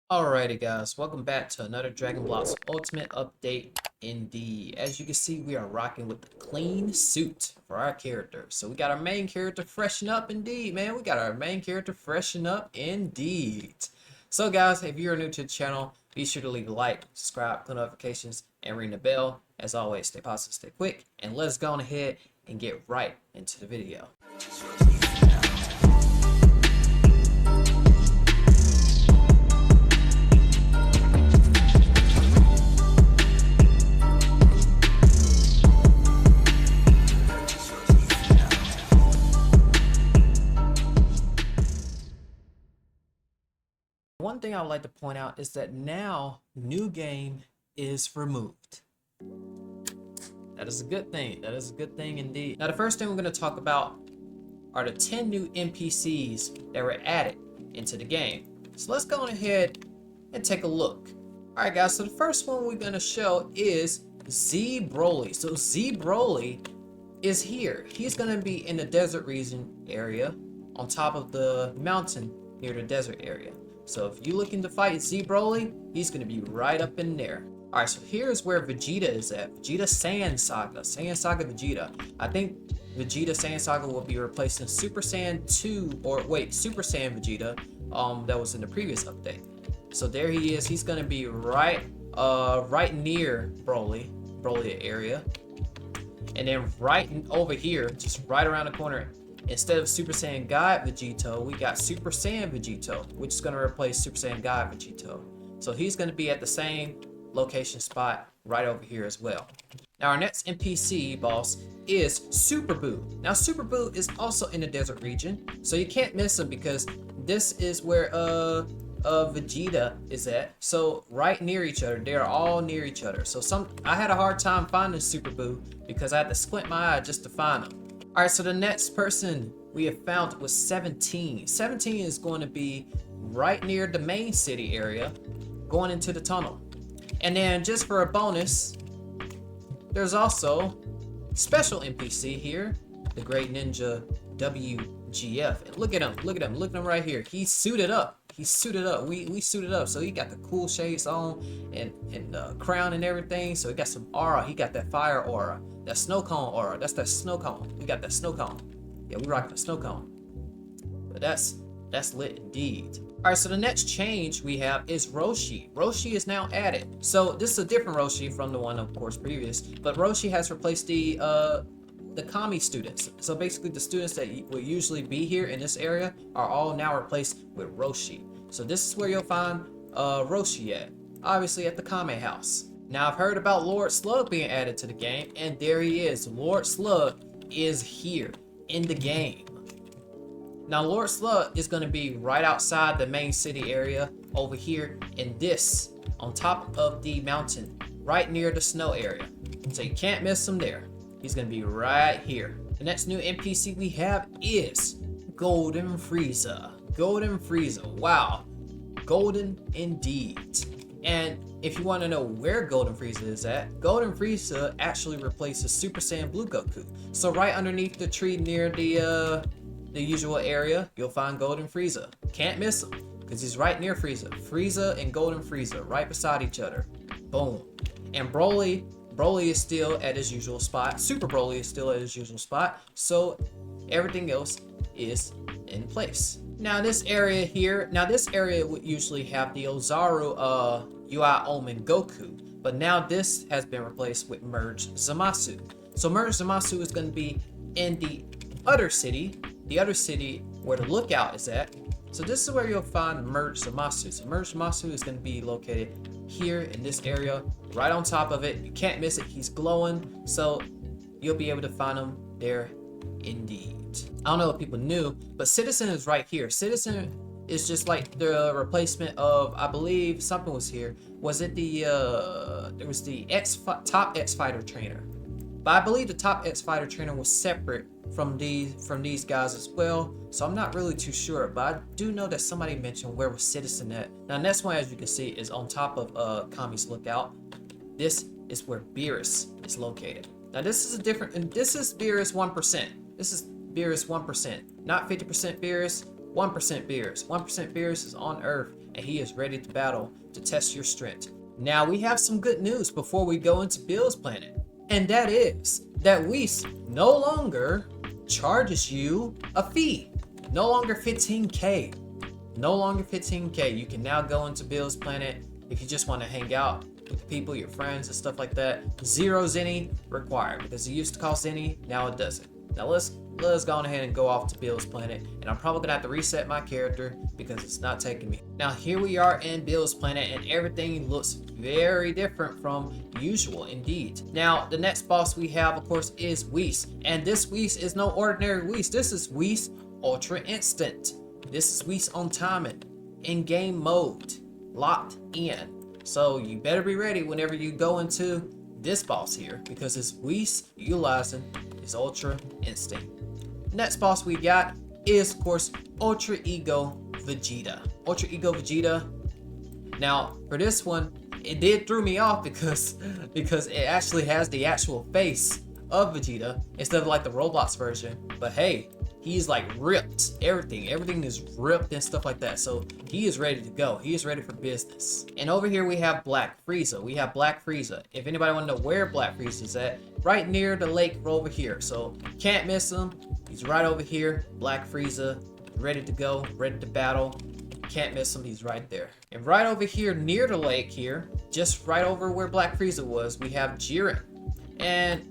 Alrighty guys, welcome back to another Dragon Blox Ultimate update indeed. As you can see, we are rocking with the clean suit for our character. So we got our main character freshen up indeed, man. We got our main character freshen up indeed. So guys, if you're new to the channel, be sure to leave a like, subscribe, put notifications, and ring the bell. As always, stay positive, stay quick, and let's go on ahead and get right into the video. One thing I would like to point out is that now new game is removed. That is a good thing. That is a good thing indeed. Now the first thing we're going to talk about are the 10 new NPCs that were added into the game. So let's go on ahead and take a look. Alright guys, so the first one we're going to show is Zeuz. So Zeuz is here. He's going to be in the desert region area on top of the mountain near the desert area. So if you're looking to fight Zeuz, he's going to be right up in there. Alright, so here's where Vegeta is at. Vegeta Saiyan Saga. Saiyan Saga Vegeta. I think Vegeta Saiyan Saga will be replacing Super Saiyan 2, or wait, Super Saiyan Vegeta, that was in the previous update. So there he is. He's going to be right near Broly area. And then right over here, just right around the corner, instead of Super Saiyan God Vegito, we got Super Saiyan Vegito, which is going to replace Super Saiyan God Vegito. So he's going to be at the same location spot right over here as well. Now our next NPC boss is Super Boo. Now Super Boo is also in the desert region, so you can't miss him because this is where Vegeta is at. So right near each other, they're all near each other. So I had a hard time finding Super Boo because I had to squint my eye just to find him. Alright, so the next person we have found was 17. 17 is going to be right near the main city area, going into the tunnel. And then just for a bonus, there's also special NPC here, the Great Ninja WGF. And look at him, look at him, look at him right here. He's suited up. He's suited up. We suited up. So he got the cool shades on and the crown and everything. So he got some aura. He got that fire aura. That snow cone aura. That's that snow cone. We got that snow cone. Yeah, we rocking the snow cone. But that's lit indeed. Alright, so the next change we have is Roshi. Roshi is now added. So this is a different Roshi from the one, of course, previous. But Roshi has replaced the Kami students. So basically the students that would usually be here in this area are all now replaced with Roshi. So this is where you'll find Roshi at. Obviously at the Kame house. Now I've heard about Lord Slug being added to the game, and there he is. Lord Slug is here in the game. Now Lord Slug is going to be right outside the main city area over here in this, on top of the mountain, right near the snow area. So you can't miss him there. He's going to be right here. The next new NPC we have is Golden Frieza. Golden Frieza. Wow. Golden indeed. And if you want to know where Golden Frieza is at, Golden Frieza actually replaces Super Saiyan Blue Goku. So right underneath the tree near the usual area, you'll find Golden Frieza. Can't miss him because he's right near Frieza. Frieza and Golden Frieza right beside each other. Boom. And Broly is still at his usual spot. Super Broly is still at his usual spot. So everything else is in place. Now this area here, this area would usually have the Ozaru UI Omen Goku, but now this has been replaced with Merge Zamasu. So Merge Zamasu is going to be in the other city where the lookout is at. So this is where you'll find Merge Zamasu. So Merge Zamasu is going to be located here in this area, right on top of it. You can't miss it. He's glowing, so you'll be able to find him there indeed. I don't know if people knew, but Citizen is right here. Citizen is just like the replacement of, I believe something was here. Was it the there was the top X Fighter trainer, but I believe the top X Fighter trainer was separate from these guys as well. So I'm not really too sure, but I do know that somebody mentioned where was Citizen at. Now next one, as you can see, is on top of Kami's lookout. This is where Beerus is located. Now this is a different, and this is Beerus 1%. This is Beerus 1%, not 50% Beerus, 1% Beerus. 1% Beerus is on Earth, and he is ready to battle to test your strength. Now we have some good news before we go into Bill's planet, and that is that Whis no longer charges you a fee. No longer 15k. No longer 15k. You can now go into Bill's planet if you just want to hang out with people, your friends and stuff like that. 0 zenny required, because it used to cost zenny, now it doesn't. Now let's go ahead and go off to Bill's planet, and I'm probably gonna have to reset my character because it's not taking me. Now here we are in Bill's planet, and everything looks very different from usual indeed. Now the next boss we have, of course, is Whis, and this Whis is no ordinary Whis. This is Whis Ultra Instant. This is Whis on timing, in game mode, locked in. So you better be ready whenever you go into this boss here, because it's Whis utilizing his Ultra Instinct. Next boss we got is, of course, Ultra Ego Vegeta. Ultra Ego Vegeta. Now for this one, it did throw me off because it actually has the actual face of Vegeta instead of like the Roblox version. But hey, he's like ripped. Everything is ripped and stuff like that. So he is ready to go. He is ready for business. And over here we have Black Frieza. We have Black Frieza. If anybody want to know where Black Frieza is at, right near the lake over here. So can't miss him. He's right over here. Black Frieza, ready to go, ready to battle. Can't miss him. He's right there. And right over here near the lake here, just right over where Black Frieza was, we have Jiren. And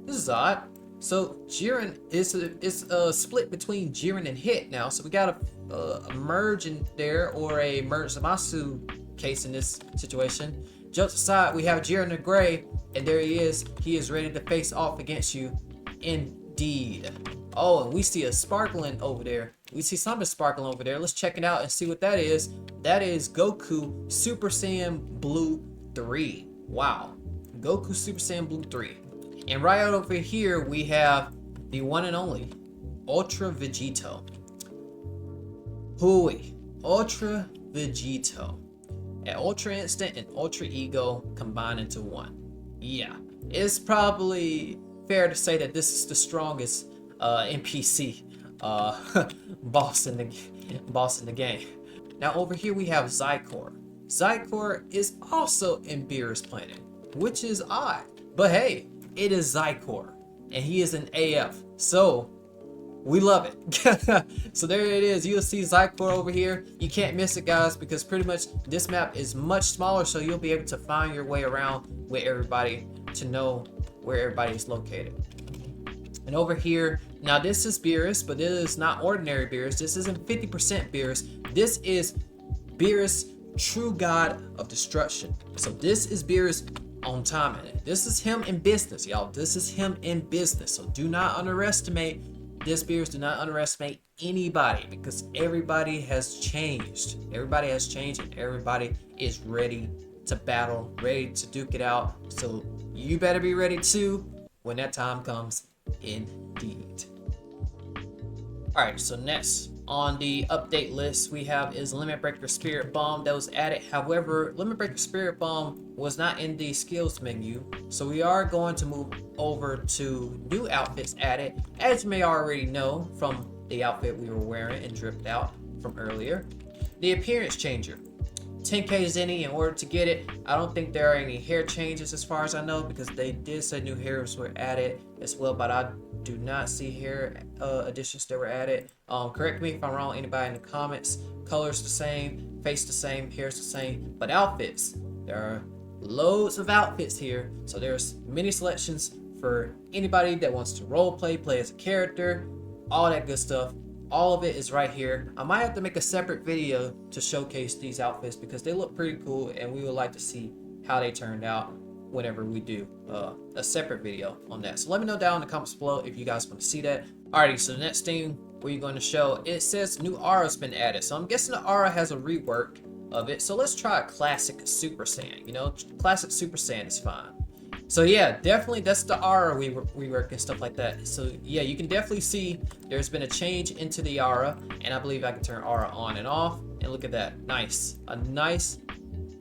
this is odd. So Jiren is split between Jiren and Hit now. So we got a merge in there, or a merge Zamasu case in this situation. Jokes aside, we have Jiren the Gray, and there he is. He is ready to face off against you indeed. Oh, and we see a sparkling over there. We see something sparkling over there. Let's check it out and see what that is. That is Goku Super Saiyan Blue 3. Wow. Goku Super Saiyan Blue 3. And right over here, we have the one and only Ultra Vegito. Hooey. Ultra Vegito. And Ultra Instant and Ultra Ego combined into one. Yeah. It's probably fair to say that this is the strongest NPC boss in the game. Now over here we have Zycor. Zycor is also in Beerus' planet, which is odd. But hey, it is Zycor, and he is an AF, so we love it. So there it is. You'll see Zycor over here. You can't miss it, guys, because pretty much this map is much smaller, so you'll be able to find your way around with everybody to know where everybody is located. And over here, now this is Beerus, but this is not ordinary Beerus. This isn't 50% Beerus. This is Beerus, True God of Destruction. So this is Beerus on timing. This is him in business, y'all. This is him in business. So do not underestimate this Beerus. Do not underestimate anybody, because everybody has changed. Everybody has changed, and everybody is ready to battle, ready to duke it out. So you better be ready too when that time comes. Indeed. Alright, so next on the update list we have is Limit Breaker Spirit Bomb that was added. However, Limit Breaker Spirit Bomb was not in the skills menu, so we are going to move over to new outfits added, as you may already know from the outfit we were wearing and dripped out from earlier. The appearance changer, 10k zenny in order to get it. I don't think there are any hair changes as far as I know, because they did say new hairs were added as well, but I do not see hair additions that were added. Correct me if I'm wrong, anybody in the comments. Colors the same, face the same, hair's the same, but outfits, there are loads of outfits here, so there's many selections for anybody that wants to role play as a character, all that good stuff. All of it is right here. I might have to make a separate video to showcase these outfits because they look pretty cool, and we would like to see how they turned out whenever we do a separate video on that. So let me know down in the comments below if you guys want to see that. Alrighty, so the next thing we're going to show, it says new aura's been added. So I'm guessing the aura has a rework of it. So let's try a classic Super Saiyan. You know, classic Super Saiyan is fine. So yeah, definitely that's the aura rework and stuff like that. So yeah, you can definitely see there's been a change into the aura, and I believe I can turn aura on and off. And look at that, nice, a nice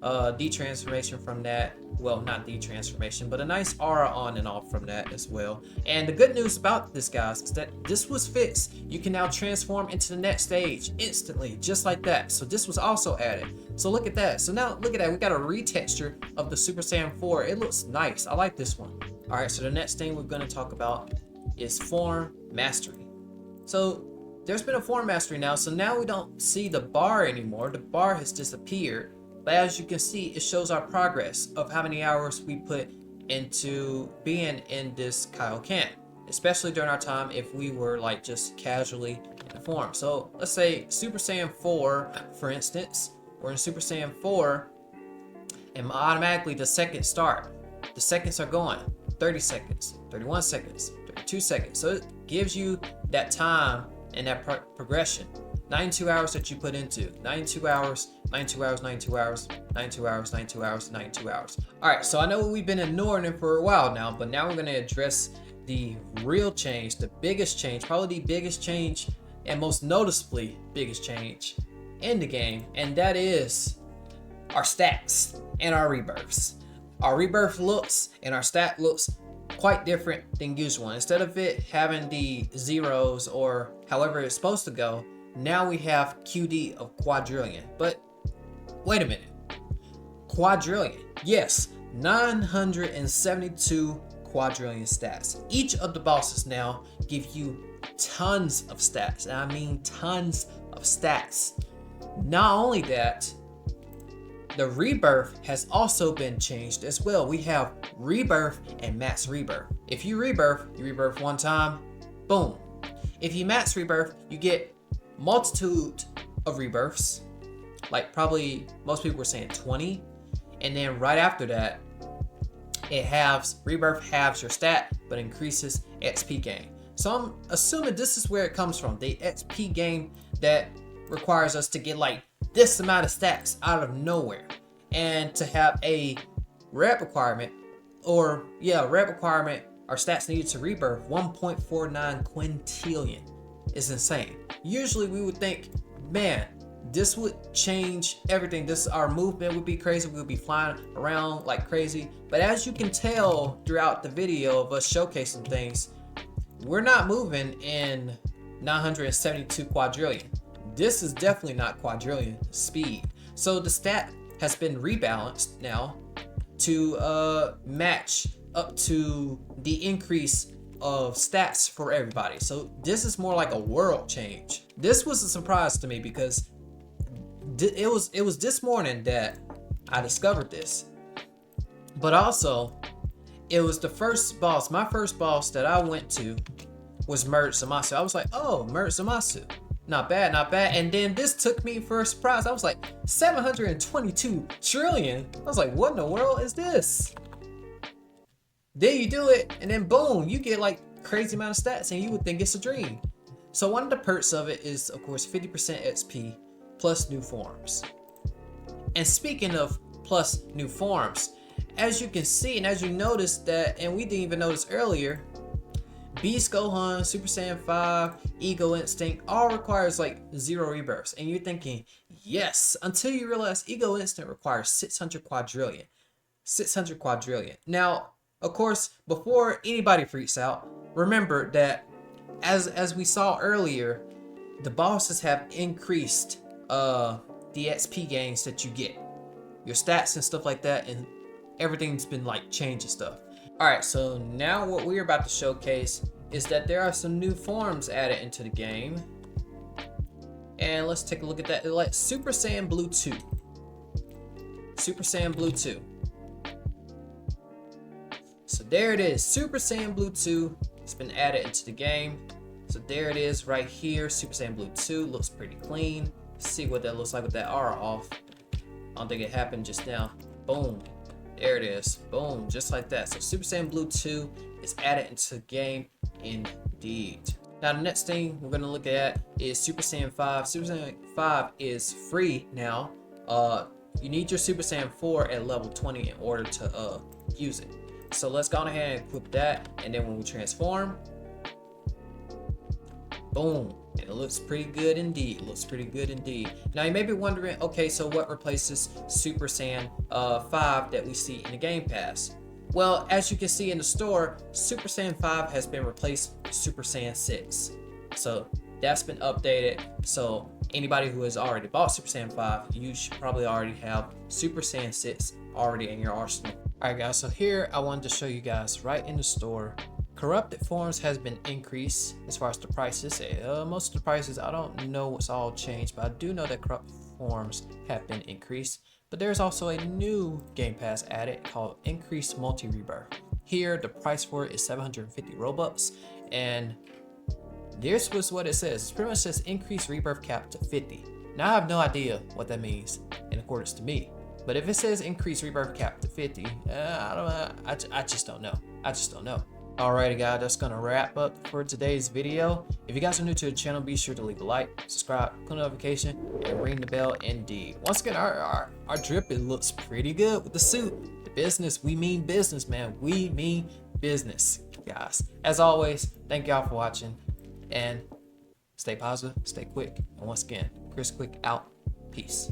detransformation from that. Well, not detransformation, but a nice aura on and off from that as well. And the good news about this, guys, is that this was fixed. You can now transform into the next stage instantly, just like that. So this was also added. So look at that. So now look at that. We got a retexture of the Super Saiyan 4. It looks nice. I like this one. All right, so the next thing we're going to talk about is form mastery. So there's been a form mastery now. So now we don't see the bar anymore. The bar has disappeared. But as you can see, it shows our progress of how many hours we put into being in this Kaioken, especially during our time if we were like just casually in the form. So let's say Super Saiyan 4, for instance, we're in Super Saiyan 4, and automatically the seconds start. The seconds are going 30 seconds, 31 seconds, 32 seconds. So it gives you that time and that progression. 92 hours that you put into 92 hours, 92 hours, 92 hours, 92 hours, 92 hours, 92 hours. All right, so I know we've been ignoring it for a while now, but now we're going to address the real change, the biggest change, probably the biggest change and most noticeably biggest change in the game, and that is our stats and our rebirths. Our rebirth looks and our stat looks quite different than usual. Instead of it having the zeros or however it's supposed to go, now we have QD of quadrillion. But wait a minute, quadrillion, yes, 972 quadrillion stats. Each of the bosses now give you tons of stats, and I mean tons of stats. Not only that, the rebirth has also been changed as well. We have rebirth and max rebirth. If you rebirth one time, boom. If you max rebirth, you get multitude of rebirths, like probably most people were saying 20, and then right after that it rebirth halves your stat but increases XP gain. So I'm assuming this is where it comes from, the XP gain that requires us to get like this amount of stats out of nowhere, and to have a rep requirement, or rep requirement, our stats needed to rebirth 1.49 quintillion is insane. Usually we would think, man, this would change everything. Our movement would be crazy. We would be flying around like crazy. But as you can tell throughout the video of us showcasing things, we're not moving in 972 quadrillion. This is definitely not quadrillion speed. So the stat has been rebalanced now to match up to the increase of stats for everybody. So this is more like a world change. This was a surprise to me because it was this morning that I discovered this. But also, it was the first boss. My first boss that I went to was Merge Zamasu. I was like, oh, Merge Zamasu. Not bad, not bad. And then this took me for a surprise. I was like, 722 trillion. I was like, what in the world is this? Then you do it, and then boom, you get like crazy amount of stats, and you would think it's a dream. So one of the perks of it is, of course, 50% XP plus new forms. And speaking of plus new forms, as you can see, and as you notice that, and we didn't even notice earlier, Beast Gohan, Super Saiyan 5, Ego Instinct all requires like 0 rebirths. And you're thinking, yes, until you realize Ego Instinct requires 600 quadrillion. 600 quadrillion. Now, of course, before anybody freaks out, remember that as we saw earlier, the bosses have increased the XP gains that you get. Your stats and stuff like that, and everything's been like changing stuff. Alright, so now what we're about to showcase is that there are some new forms added into the game. And let's take a look at that. Like Super Saiyan Blue 2. Super Saiyan Blue 2. So there it is, Super Saiyan Blue 2. It's been added into the game. So there it is right here, Super Saiyan Blue 2. Looks pretty clean. Let's see what that looks like with that aura off. I don't think it happened just now. Boom. There it is. Boom. Just like that. So Super Saiyan Blue 2 is added into the game indeed. Now the next thing we're going to look at is Super Saiyan 5. Super Saiyan 5 is free now. You need your Super Saiyan 4 at level 20 in order to use it. So let's go ahead and equip that, and then when we transform, boom, It looks pretty good indeed. It looks pretty good indeed. Now you may be wondering, okay, so what replaces Super Saiyan 5 that we see in the Game Pass? Well, as you can see in the store, Super Saiyan 5 has been replaced with Super Saiyan 6. So that's been updated. So anybody who has already bought Super Saiyan 5, you should probably already have Super Saiyan 6 already in your arsenal. Alright guys, so here I wanted to show you guys right in the store. Corrupted forms has been increased as far as the prices. Most of the prices, I don't know what's all changed, but I do know that corrupted forms have been increased. But there's also a new Game Pass added called Increased Multi-Rebirth. Here, the price for it is 750 Robux, and this was what it says. It pretty much says increase rebirth cap to 50. Now I have no idea what that means in accordance to me. But if it says increase rebirth cap to 50, I just don't know. I just don't know. Alrighty guys, that's gonna wrap up for today's video. If you guys are new to the channel, be sure to leave a like, subscribe, click notification, and ring the bell indeed. Once again, our drip, it looks pretty good with the suit. The business, we mean business, man. We mean business, guys. As always, thank y'all for watching, and stay positive, stay quick. And once again, Chris Quick out. Peace.